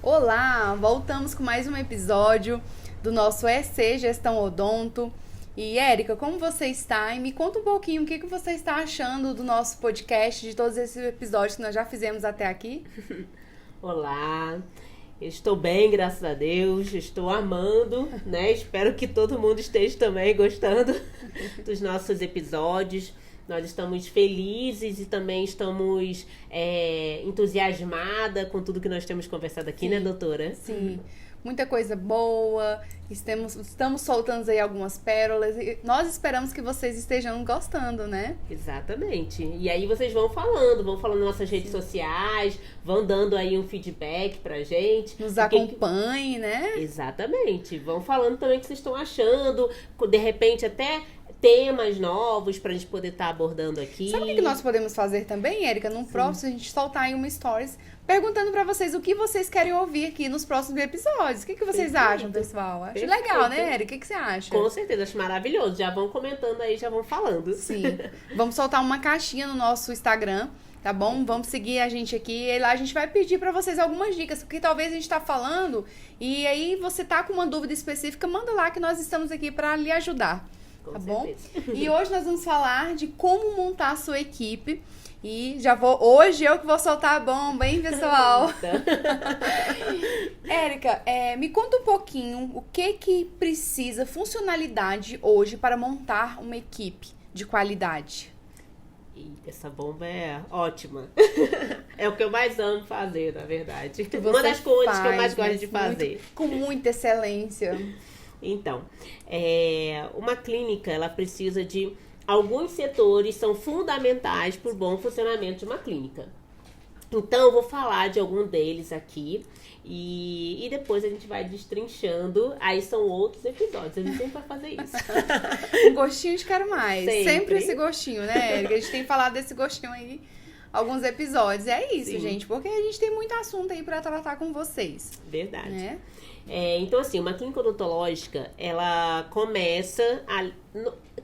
Olá, voltamos com mais um episódio do nosso EC Gestão Odonto. E Érica, como você está? E me conta um pouquinho o que você está achando do nosso podcast, de todos esses episódios que nós já fizemos até aqui. Olá, eu estou bem, graças a Deus, estou amando, né? Espero que todo mundo esteja também gostando dos nossos episódios. Nós estamos felizes e também estamos entusiasmadas com tudo que nós temos conversado aqui, né, doutora? Sim, muita coisa boa, estamos soltando aí algumas pérolas e nós esperamos que vocês estejam gostando, né? Exatamente. E aí vocês vão falando nas nossas redes sociais, vão dando aí um feedback pra gente. Nos acompanhe, né? Exatamente. Vão falando também o que vocês estão achando, de repente até temas novos pra gente poder estar abordando aqui. Sabe o que nós podemos fazer também, Érica? No próximo, a gente soltar aí uma stories perguntando pra vocês o que vocês querem ouvir aqui nos próximos episódios. O que vocês acham, pessoal? Acho legal, né, Érica? O que você acha? Com certeza, acho maravilhoso. Já vão comentando aí, já vão falando. Sim. Vamos soltar uma caixinha no nosso Instagram, tá bom? Vamos seguir a gente aqui e lá a gente vai pedir pra vocês algumas dicas, porque talvez a gente tá falando e aí você tá com uma dúvida específica, manda lá que nós estamos aqui pra lhe ajudar. Tá bom? E hoje nós vamos falar de como montar a sua equipe. E hoje eu que vou soltar a bomba, hein, pessoal? Érica, me conta um pouquinho o que precisa, funcionalidade hoje para montar uma equipe de qualidade. Essa bomba é ótima. É o que eu mais amo fazer, na verdade. Uma das coisas que eu mais gosto de fazer. Com muita excelência. Então, uma clínica, ela precisa de... Alguns setores são fundamentais para o bom funcionamento de uma clínica. Então, eu vou falar de algum deles aqui e depois a gente vai destrinchando. Aí são outros episódios, a gente sempre vai fazer isso. Um gostinho de quero mais. Sempre esse gostinho, né, Érica? A gente tem falado desse gostinho aí alguns episódios. É isso, Sim. gente, porque a gente tem muito assunto aí para tratar com vocês. Verdade. Né? Então, assim, uma clínica odontológica, ela começa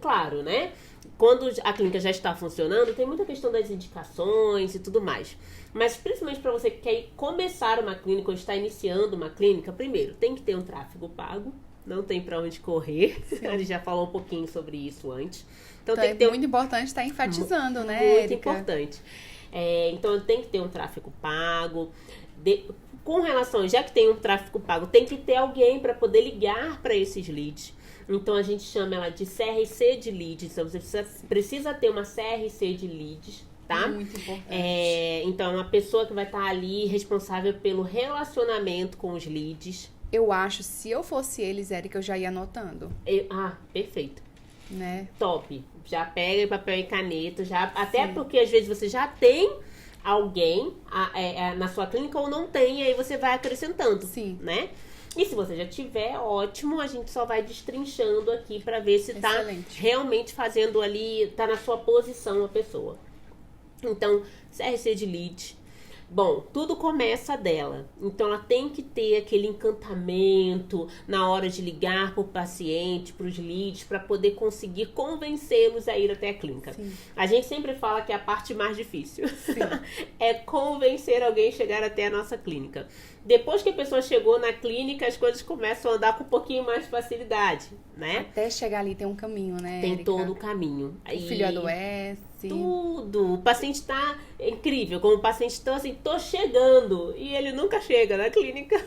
claro, né? Quando a clínica já está funcionando, tem muita questão das indicações e tudo mais. Mas principalmente para você que quer começar uma clínica ou está iniciando uma clínica, primeiro, tem que ter um tráfego pago. Não tem para onde correr. Sim. A gente já falou um pouquinho sobre isso antes. Então tem que ter muito importante estar enfatizando, né, Muito Érica? importante. Então tem que ter um tráfego pago. Com relação, já que tem um tráfego pago, tem que ter alguém para poder ligar para esses leads. Então a gente chama ela de CRC de leads. Então você precisa ter uma CRC de leads, tá? Muito importante. Então é uma pessoa que vai estar ali responsável pelo relacionamento com os leads. Eu acho, se eu fosse eles, Érica, eu já ia anotando. Perfeito. Né? Top. Já pega papel e caneta, até porque às vezes você já tem alguém na sua clínica ou não tem, e aí você vai acrescentando. Sim. Né? E se você já tiver, ótimo, a gente só vai destrinchando aqui pra ver se tá realmente fazendo ali, tá na sua posição a pessoa. Então, CRC de lead. Bom, tudo começa dela. Então, ela tem que ter aquele encantamento na hora de ligar pro paciente, pros leads, para poder conseguir convencê-los a ir até a clínica. Sim. A gente sempre fala que é a parte mais difícil. É convencer alguém a chegar até a nossa clínica. Depois que a pessoa chegou na clínica, as coisas começam a andar com um pouquinho mais de facilidade, né? Até chegar ali tem um caminho, né, Tem Érica? todo o caminho. O filho adoece. Tudo. O paciente tá incrível. Como o paciente tá assim, tô chegando. E ele nunca chega na clínica.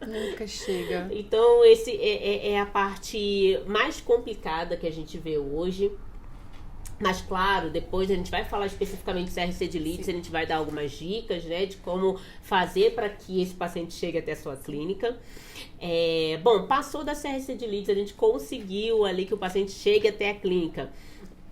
Nunca chega. Então, esse é a parte mais complicada que a gente vê hoje. Mas, claro, depois a gente vai falar especificamente do CRC de leads, a gente vai dar algumas dicas, né, de como fazer para que esse paciente chegue até a sua clínica. Bom, passou da CRC de leads, a gente conseguiu ali que o paciente chegue até a clínica.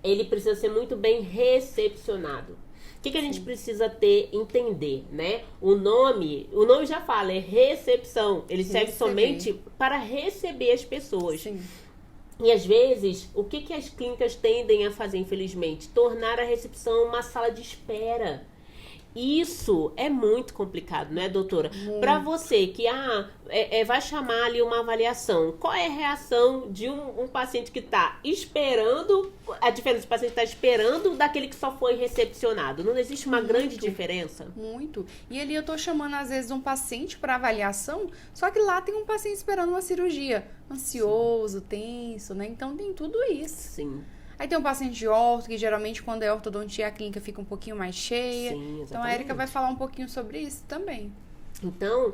Ele precisa ser muito bem recepcionado. O que a gente precisa entender, né? O nome já fala, é recepção. Ele serve somente para receber as pessoas. Sim. E às vezes, o que as clínicas tendem a fazer, infelizmente? Tornar a recepção uma sala de espera. Isso é muito complicado, né, doutora? Para você que vai chamar ali uma avaliação, qual é a reação de um paciente que está esperando, a diferença do paciente que está esperando daquele que só foi recepcionado? Não existe uma grande diferença? Muito. E ali eu tô chamando, às vezes, um paciente para avaliação, só que lá tem um paciente esperando uma cirurgia, ansioso, tenso, né? Então tem tudo isso. Sim. Aí tem um paciente de orto, que geralmente quando é ortodontia a clínica fica um pouquinho mais cheia. Sim, então a Érica vai falar um pouquinho sobre isso também. Então,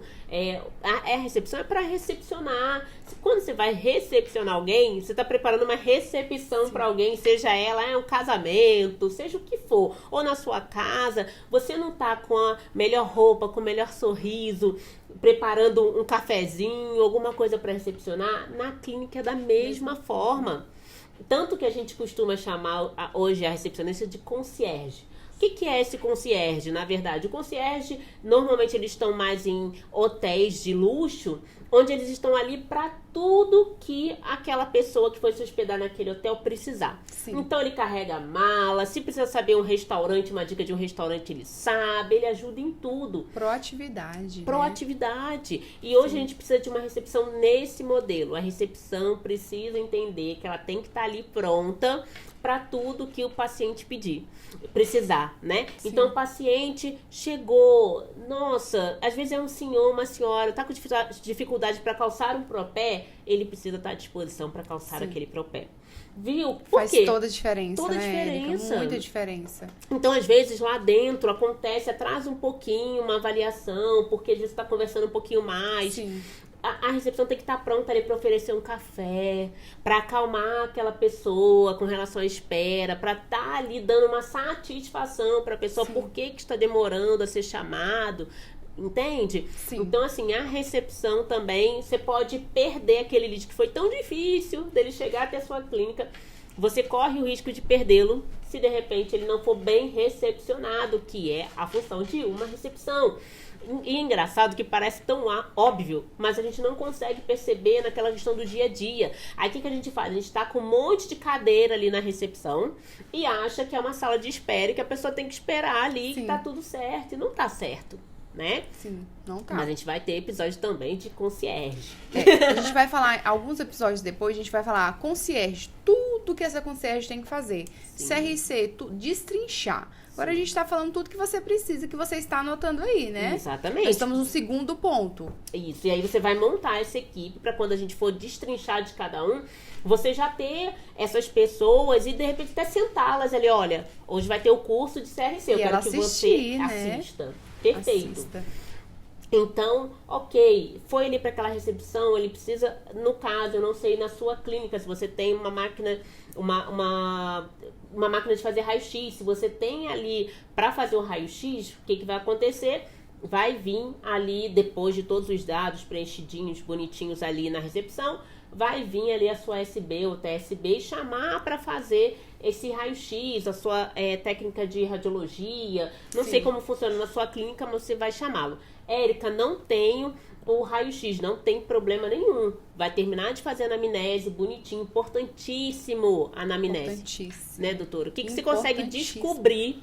a recepção é para recepcionar. Quando você vai recepcionar alguém, você está preparando uma recepção para alguém, seja ela um casamento, seja o que for, ou na sua casa. Você não está com a melhor roupa, com o melhor sorriso, preparando um cafezinho, alguma coisa para recepcionar. Na clínica é da mesma forma. Tanto que a gente costuma chamar hoje a recepcionista de concierge. O que é esse concierge? Na verdade, o concierge, normalmente eles estão mais em hotéis de luxo, onde eles estão ali para tudo que aquela pessoa que foi se hospedar naquele hotel precisar. Sim. Então ele carrega a mala, se precisa saber um restaurante, uma dica de um restaurante, ele sabe, ele ajuda em tudo. Proatividade. Proatividade. Né? E hoje a gente precisa de uma recepção nesse modelo. A recepção precisa entender que ela tem que estar ali pronta para tudo que o paciente precisar, né? Sim. Então, o paciente chegou, nossa, às vezes é um senhor, uma senhora, tá com dificuldade para calçar um propé, ele precisa estar à disposição para calçar aquele propé. Viu? Por Faz quê? toda a diferença, toda né, diferença. Érica? Muita diferença. Então, às vezes, lá dentro atrasa um pouquinho uma avaliação, porque às vezes está conversando um pouquinho mais. Sim. A recepção tem que estar pronta ali para oferecer um café, para acalmar aquela pessoa com relação à espera, para estar ali dando uma satisfação para a pessoa. Sim. Por que está demorando a ser chamado, entende? Sim. Então, assim, a recepção também, você pode perder aquele lead que foi tão difícil dele chegar até a sua clínica. Você corre o risco de perdê-lo se de repente ele não for bem recepcionado, que é a função de uma recepção. E é engraçado que parece tão óbvio, mas a gente não consegue perceber naquela questão do dia a dia. Aí o que a gente faz? A gente tá com um monte de cadeira ali na recepção e acha que é uma sala de espera e que a pessoa tem que esperar ali. Sim. Que tá tudo certo. E não tá certo, né? Sim, não tá. Mas a gente vai ter episódio também de concierge. A gente vai falar, alguns episódios depois, a gente vai falar concierge, tudo que essa concierge tem que fazer. Sim. CRC, destrinchar. Agora a gente está falando tudo que você precisa, que você está anotando aí, né? Exatamente. Nós estamos no segundo ponto. Isso, e aí você vai montar essa equipe para quando a gente for destrinchar de cada um, você já ter essas pessoas e de repente até sentá-las ali, olha, hoje vai ter o curso de CRC, eu quero que você assista. Perfeito. Assista. Então, ok, foi ali para aquela recepção, ele precisa, no caso, eu não sei, na sua clínica, se você tem uma máquina, uma máquina de fazer raio-x, se você tem ali para fazer o raio-x, o que vai acontecer? Vai vir ali, depois de todos os dados preenchidinhos, bonitinhos ali na recepção, vai vir ali a sua SB ou TSB e chamar para fazer esse raio-x, a sua técnica de radiologia, não Sim. sei como funciona na sua clínica, mas você vai chamá-lo. Érica, não tenho o raio-x, não tem problema nenhum. Vai terminar de fazer a anamnese, bonitinho, importantíssimo a anamnese. Importantíssimo. Né, doutora? O que você consegue descobrir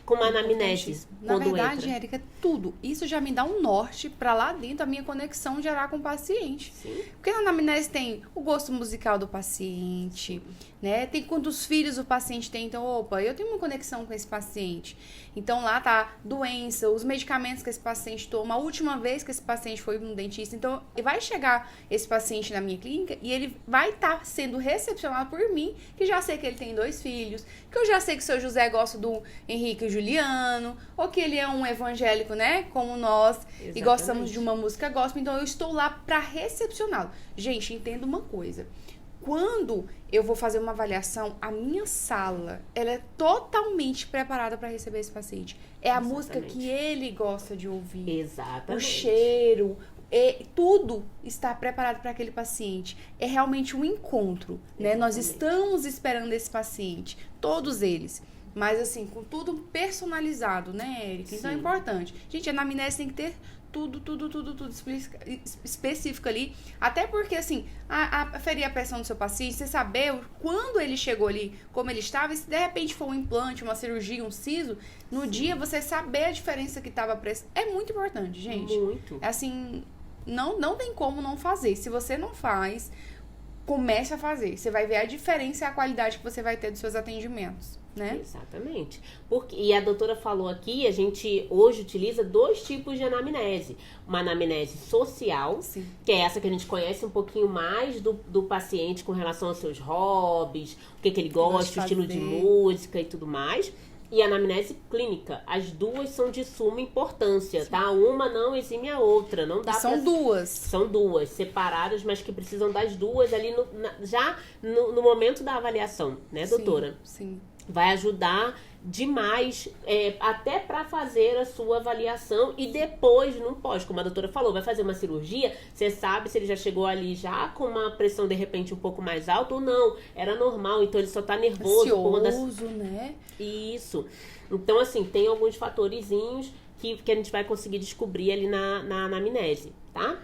com uma anamnese? Na verdade, Érica, tudo. Isso já me dá um norte para lá dentro, a minha conexão gerar com o paciente. Sim. Porque na anamnese tem o gosto musical do paciente, né? Tem quantos filhos o paciente tem. Então, opa, eu tenho uma conexão com esse paciente. Então, lá tá doença, os medicamentos que esse paciente toma, a última vez que esse paciente foi no dentista. Então, vai chegar esse paciente na minha clínica e ele vai estar sendo recepcionado por mim, que já sei que ele tem 2 filhos, que eu já sei que o seu José gosta do Henrique e Juliano, ou que ele é um evangélico, né, como nós, Exatamente. E gostamos de uma música gospel. Então, eu estou lá para recepcioná-lo. Gente, entenda uma coisa. Quando eu vou fazer uma avaliação, a minha sala, ela é totalmente preparada para receber esse paciente. É a Exatamente. música que ele gosta de ouvir. Exatamente. O cheiro, tudo está preparado para aquele paciente. É realmente um encontro, né? Nós estamos esperando esse paciente, todos eles. Mas assim, com tudo personalizado, né, Érica? Então é importante. Gente, a anamnese tem que ter tudo específico ali. Até porque, assim, aferir a pressão do seu paciente, você saber quando ele chegou ali, como ele estava, e se de repente for um implante, uma cirurgia, um siso, no dia você saber a diferença que estava a pressão. É muito importante, gente. Muito. É assim, não tem como não fazer. Se você não faz, comece a fazer. Você vai ver a diferença e a qualidade que você vai ter dos seus atendimentos, né? Exatamente. E a doutora falou aqui, a gente hoje utiliza 2 tipos de anamnese. Uma anamnese social, Sim. que é essa que a gente conhece um pouquinho mais do paciente com relação aos seus hobbies, o que ele gosta, o estilo de música e tudo mais. E a anamnese clínica. As 2 são de suma importância, tá? Uma não exime a outra. Não dá São 2. São 2, separadas, mas que precisam das 2 ali já no momento da avaliação, né, doutora? Sim. Vai ajudar demais, até para fazer a sua avaliação e depois, não pode, como a doutora falou, vai fazer uma cirurgia, você sabe se ele já chegou ali já com uma pressão de repente um pouco mais alta ou não, era normal, então ele só tá nervoso. Ansioso, né? Isso. Então, assim, tem alguns fatorizinhos que a gente vai conseguir descobrir ali na anamnese, tá?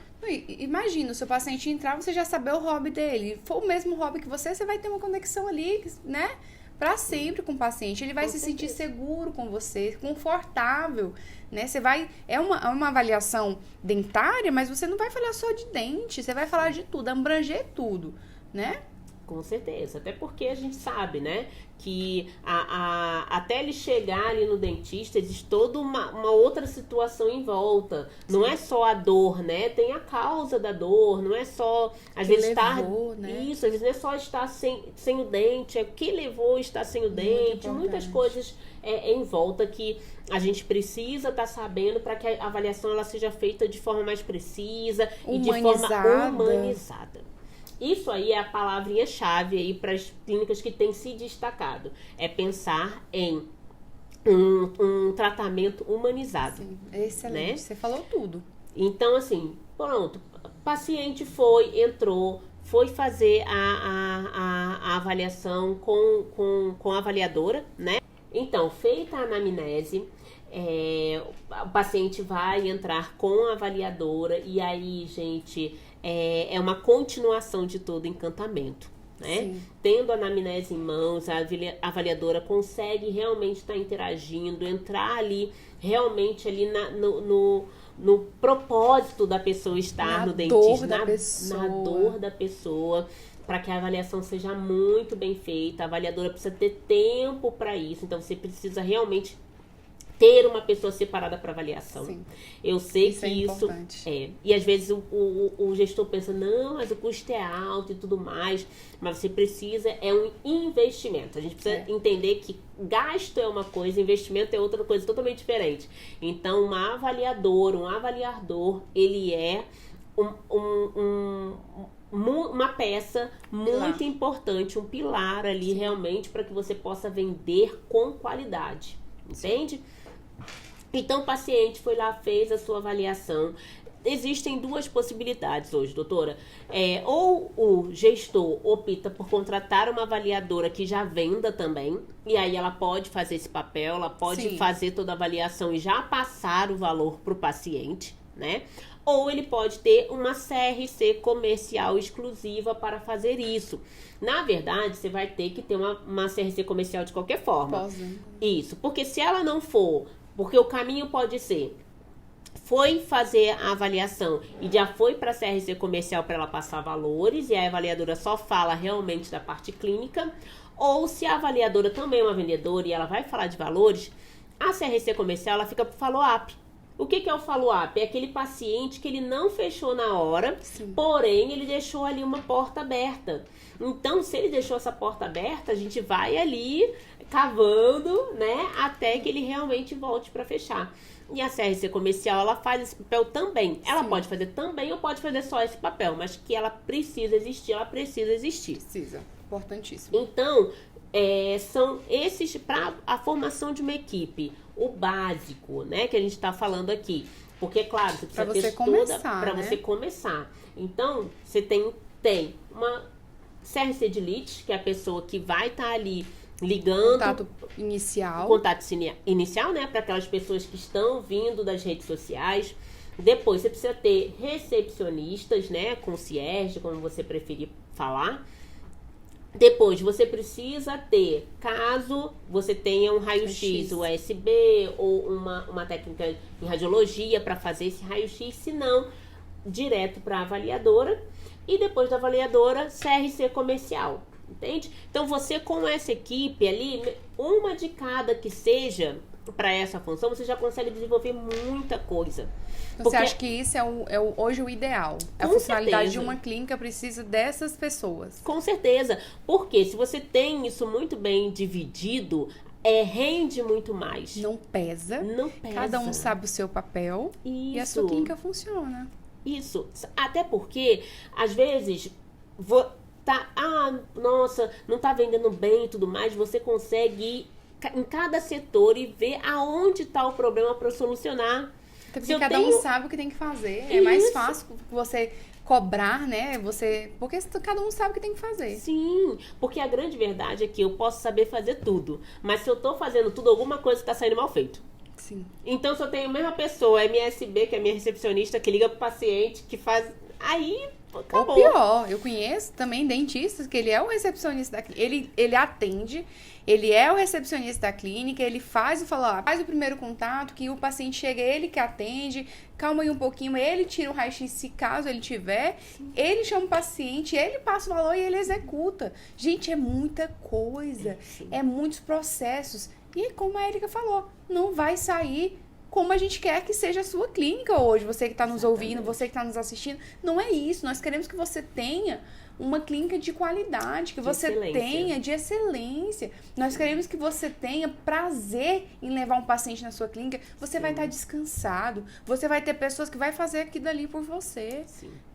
Imagina, o seu paciente entrar, você já saber o hobby dele. Se for o mesmo hobby que você vai ter uma conexão ali, né? Pra sempre com o paciente. Ele vai se sentir seguro com você, confortável, né? Você vai... É uma avaliação dentária, mas você não vai falar só de dente. Você vai falar de tudo, abranger tudo, né? Com certeza, até porque a gente sabe, né, que até ele chegar ali no dentista, existe toda uma outra situação em volta. Não é só a dor, né, tem a causa da dor, não é só, às vezes levou, né? Isso, às vezes não é só estar sem o dente, é o que levou a estar sem o dente, muitas coisas em volta que a gente precisa estar sabendo para que a avaliação ela seja feita de forma mais precisa e de forma humanizada. Isso aí é a palavrinha-chave aí para as clínicas que têm se destacado. É pensar em um tratamento humanizado. Sim, excelente. Né? Você falou tudo. Então, assim, pronto. O paciente entrou, foi fazer a avaliação com a avaliadora, né? Então, feita a anamnese, o paciente vai entrar com a avaliadora e aí, gente... É uma continuação de todo o encantamento, né? Sim. Tendo a anamnese em mãos, a avaliadora consegue realmente estar interagindo, entrar ali, realmente ali no propósito da pessoa estar no dentista, na dor da pessoa, para que a avaliação seja muito bem feita. A avaliadora precisa ter tempo para isso, então você precisa realmente ter uma pessoa separada para avaliação. Sim. Eu sei isso que é isso importante. E às vezes o gestor pensa, não, mas o custo é alto e tudo mais, mas você precisa, é um investimento. A gente precisa entender que gasto é uma coisa, investimento é outra coisa totalmente diferente. Então, uma avaliadora, um avaliador, ele é uma peça muito importante, um pilar ali realmente para que você possa vender com qualidade. Entende? Então, o paciente foi lá, fez a sua avaliação. Existem 2 possibilidades hoje, doutora. Ou o gestor opta por contratar uma avaliadora que já venda também, e aí ela pode fazer esse papel, ela pode fazer toda a avaliação e já passar o valor para o paciente, né? Ou ele pode ter uma CRC comercial exclusiva para fazer isso. Na verdade, você vai ter que ter uma CRC comercial de qualquer forma. Isso, porque se ela não for, porque o caminho pode ser, foi fazer a avaliação e já foi para a CRC comercial para ela passar valores e a avaliadora só fala realmente da parte clínica, ou se a avaliadora também é uma vendedora e ela vai falar de valores, a CRC comercial ela fica para o follow-up. O que é o follow-up? É aquele paciente que ele não fechou na hora, porém ele deixou ali uma porta aberta. Então, se ele deixou essa porta aberta, a gente vai ali cavando, né, até que ele realmente volte para fechar. E a CRC comercial, ela faz esse papel também. Ela pode fazer também ou pode fazer só esse papel, mas que ela precisa existir, ela precisa existir. Precisa, importantíssimo. Então, são esses para a formação de uma equipe, o básico, né, que a gente está falando aqui. Porque, claro, você precisa ter para você começar. Então, você tem uma CRC de lead, que é a pessoa que vai estar ali ligando. Contato inicial. Contato inicial, né, para aquelas pessoas que estão vindo das redes sociais. Depois, você precisa ter recepcionistas, né? Concierge, como você preferir falar. Depois, você precisa ter, caso você tenha um raio-x USB ou uma técnica em radiologia para fazer esse raio-x, se não, direto para a avaliadora. E depois da avaliadora, CRC comercial, entende? Então, você com essa equipe ali, uma de cada que seja para essa função, você já consegue desenvolver muita coisa. Então, você acha que isso hoje o ideal? A funcionalidade de uma clínica precisa dessas pessoas. Com certeza. Porque se você tem isso muito bem dividido, rende muito mais. Não pesa. Não pesa. Cada um sabe o seu papel. Isso. E a sua clínica funciona. Isso. Até porque, às vezes, nossa, não tá vendendo bem e tudo mais, você consegue ir em cada setor e ver aonde está o problema para solucionar. Porque cada um sabe o que tem que fazer. Isso. É mais fácil você cobrar, né? Porque cada um sabe o que tem que fazer. Sim, porque a grande verdade é que eu posso saber fazer tudo. Mas se eu tô fazendo tudo, alguma coisa está saindo mal feito. Sim. Então, se eu tenho a mesma pessoa, MSB, que é a minha recepcionista, que liga pro paciente, que faz... Aí, acabou. Ou pior, eu conheço também dentistas que ele é o recepcionista da clínica. Ele atende, ele é o recepcionista da clínica, ele faz o primeiro contato, que o paciente chega, ele que atende, calma aí um pouquinho, ele tira o raio-x se caso ele tiver, ele chama o paciente, ele passa o valor e ele executa. Gente, é muita coisa, é muitos processos. E como a Erika falou, não vai sair como a gente quer que seja a sua clínica hoje. Você que está nos ouvindo, você que está nos assistindo. Não é isso. Nós queremos que você tenha uma clínica de qualidade, que você tenha de excelência. Nós queremos que você tenha prazer em levar um paciente na sua clínica. Você vai estar descansado. Você vai ter pessoas que vai fazer aquilo ali por você.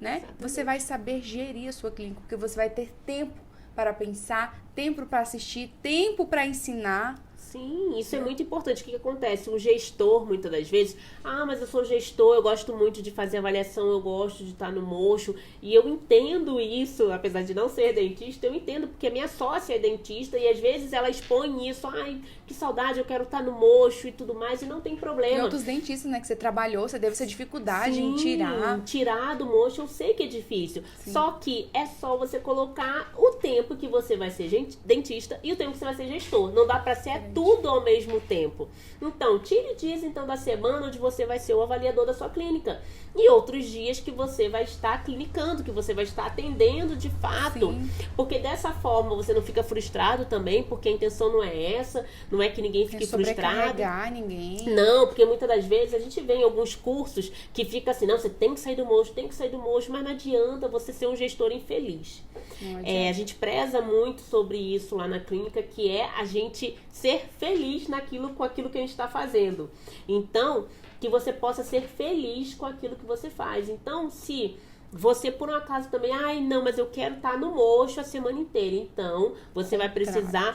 Né? Você vai saber gerir a sua clínica, porque você vai ter tempo para pensar, tempo para assistir, tempo para ensinar. Sim, isso é muito importante. O que acontece? O gestor, muitas das vezes, mas eu sou gestor, eu gosto muito de fazer avaliação, eu gosto de estar no mocho, e eu entendo isso, apesar de não ser dentista, eu entendo, porque a minha sócia é dentista, e às vezes ela expõe isso, que saudade, eu quero estar no mocho e tudo mais, e não tem problema. E outros dentistas, né, que você trabalhou, você deve ter dificuldade em tirar do mocho, eu sei que é difícil. Só que é só você colocar o tempo que você vai ser dentista e o tempo que você vai ser gestor. Não dá pra ser tudo ao mesmo tempo. Então, tire dias da semana onde você vai ser o avaliador da sua clínica. E outros dias que você vai estar clinicando, que você vai estar atendendo de fato. Sim. Porque dessa forma você não fica frustrado também, porque a intenção não é essa, não é que ninguém fique frustrado. Sobrecarregar ninguém. Não, porque muitas das vezes a gente vê em alguns cursos que fica assim, não, você tem que sair do mocho, mas não adianta você ser um gestor infeliz. A gente preza muito sobre isso lá na clínica, que é a gente ser feliz com aquilo que a gente está fazendo. Então, que você possa ser feliz com aquilo que você faz. Então, se você por um acaso também, mas eu quero estar no mocho a semana inteira. Então, você vai precisar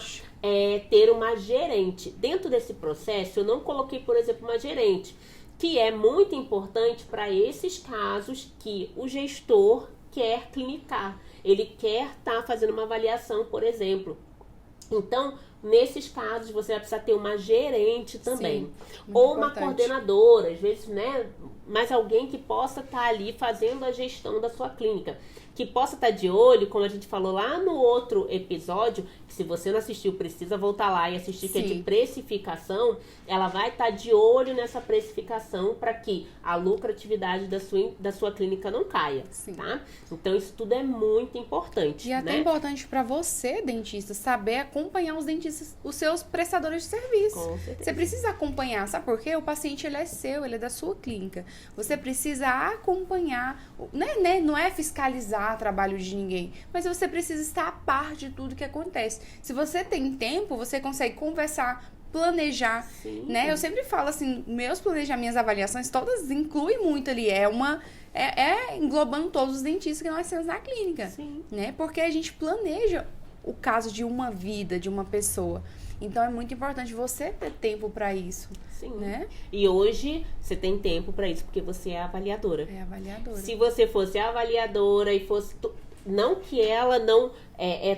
ter uma gerente. Dentro desse processo, eu não coloquei, por exemplo, uma gerente, que é muito importante para esses casos que o gestor quer clinicar. Ele quer estar fazendo uma avaliação, por exemplo. Então, nesses casos, você vai precisar ter uma gerente também. Ou uma coordenadora, às vezes, né? Mas alguém que possa estar ali fazendo a gestão da sua clínica. Que possa estar de olho, como a gente falou lá no outro episódio, que se você não assistiu, precisa voltar lá e assistir, que é de precificação. Ela vai estar de olho nessa precificação para que a lucratividade da sua clínica não caia, tá? Então, isso tudo é muito importante. E até importante para você, dentista, saber acompanhar os dentistas, os seus prestadores de serviço. Com certeza. Você precisa acompanhar, sabe por quê? O paciente, ele é seu, ele é da sua clínica. Você precisa acompanhar, não é fiscalizar trabalho de ninguém, mas você precisa estar a par de tudo que acontece. Se você tem tempo, você consegue conversar, planejar, né? Eu sempre falo assim, meus planejamentos, minhas avaliações, todas incluem muito ali, englobando todos os dentistas que nós temos na clínica, né? Porque a gente planeja o caso de uma vida, de uma pessoa. Então, é muito importante você ter tempo para isso. Né? E hoje, você tem tempo para isso, porque você é avaliadora. É avaliadora. Se você fosse avaliadora e fosse Não que ela não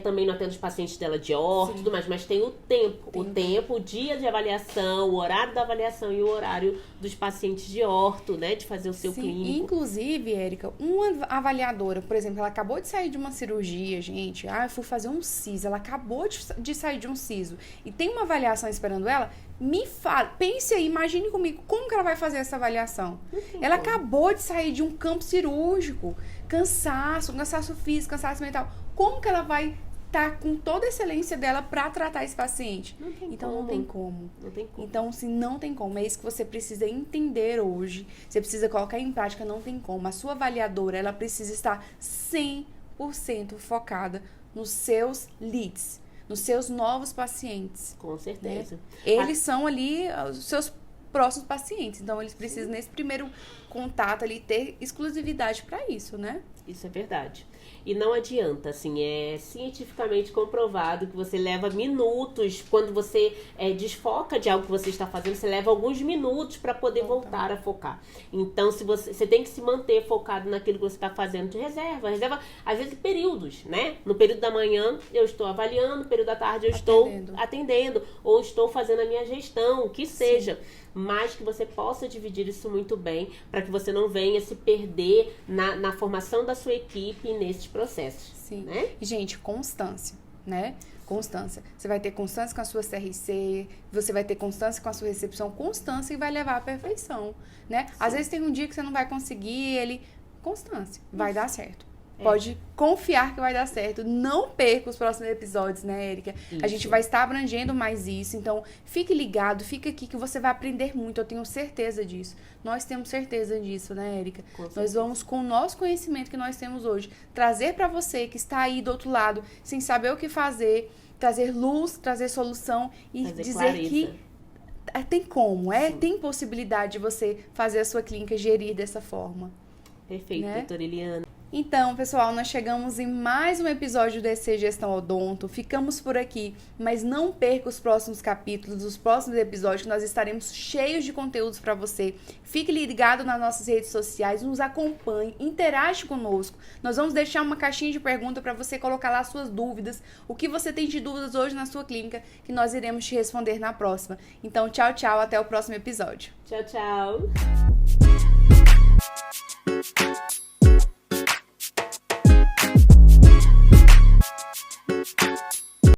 também não atenda os pacientes dela de orto e tudo mais, mas tem o tempo. O tempo, o dia de avaliação, o horário da avaliação e o horário dos pacientes de orto, né? De fazer o seu clínico. Inclusive, Érica, uma avaliadora, por exemplo, ela acabou de sair de uma cirurgia, gente. Eu fui fazer um siso. Ela acabou de sair de um siso. E tem uma avaliação esperando ela. Me fala, pense aí, imagine comigo, como que ela vai fazer essa avaliação? Ela acabou de sair de um campo cirúrgico, cansaço físico, cansaço mental. Como que ela vai estar com toda a excelência dela para tratar esse paciente? Não tem como. Então, assim, não tem como. É isso que você precisa entender hoje. Você precisa colocar em prática, não tem como. A sua avaliadora, ela precisa estar 100% focada nos seus leads, nos seus novos pacientes. Com certeza. Né? Eles são ali os seus próximos pacientes. Então, eles precisam, nesse primeiro contato ali, ter exclusividade para isso, né? Isso é verdade. E não adianta, assim, é cientificamente comprovado que você leva minutos, quando você desfoca de algo que você está fazendo, você leva alguns minutos para poder voltar a focar. Então, se você tem que se manter focado naquilo que você está fazendo de reserva, às vezes, períodos, né? No período da manhã, eu estou avaliando, no período da tarde, eu estou atendendo, ou estou fazendo a minha gestão, o que seja. Mas que você possa dividir isso muito bem, para que você não venha se perder na formação da sua equipe nesses processos. Sim. Né? E, gente, constância, né? Constância. Você vai ter constância com a sua CRC, você vai ter constância com a sua recepção, constância e vai levar à perfeição, né? Sim. Às vezes tem um dia que você não vai conseguir, constância, vai dar certo. Pode confiar que vai dar certo. Não perca os próximos episódios, né, Érica? A gente vai estar abrangendo mais isso. Então, fique ligado, fica aqui que você vai aprender muito. Eu tenho certeza disso. Nós temos certeza disso, né, Érica? Nós vamos, com o nosso conhecimento que nós temos hoje, trazer para você que está aí do outro lado, sem saber o que fazer, trazer luz, trazer solução e dizer clareza. Que tem como, tem possibilidade de você fazer a sua clínica gerir dessa forma. Perfeito, né? Doutora Eliana. Então, pessoal, nós chegamos em mais um episódio do EC Gestão Odonto. Ficamos por aqui, mas não perca os próximos capítulos, os próximos episódios, que nós estaremos cheios de conteúdos para você. Fique ligado nas nossas redes sociais, nos acompanhe, interage conosco. Nós vamos deixar uma caixinha de pergunta para você colocar lá suas dúvidas, o que você tem de dúvidas hoje na sua clínica, que nós iremos te responder na próxima. Então, tchau, tchau, até o próximo episódio. Tchau, tchau.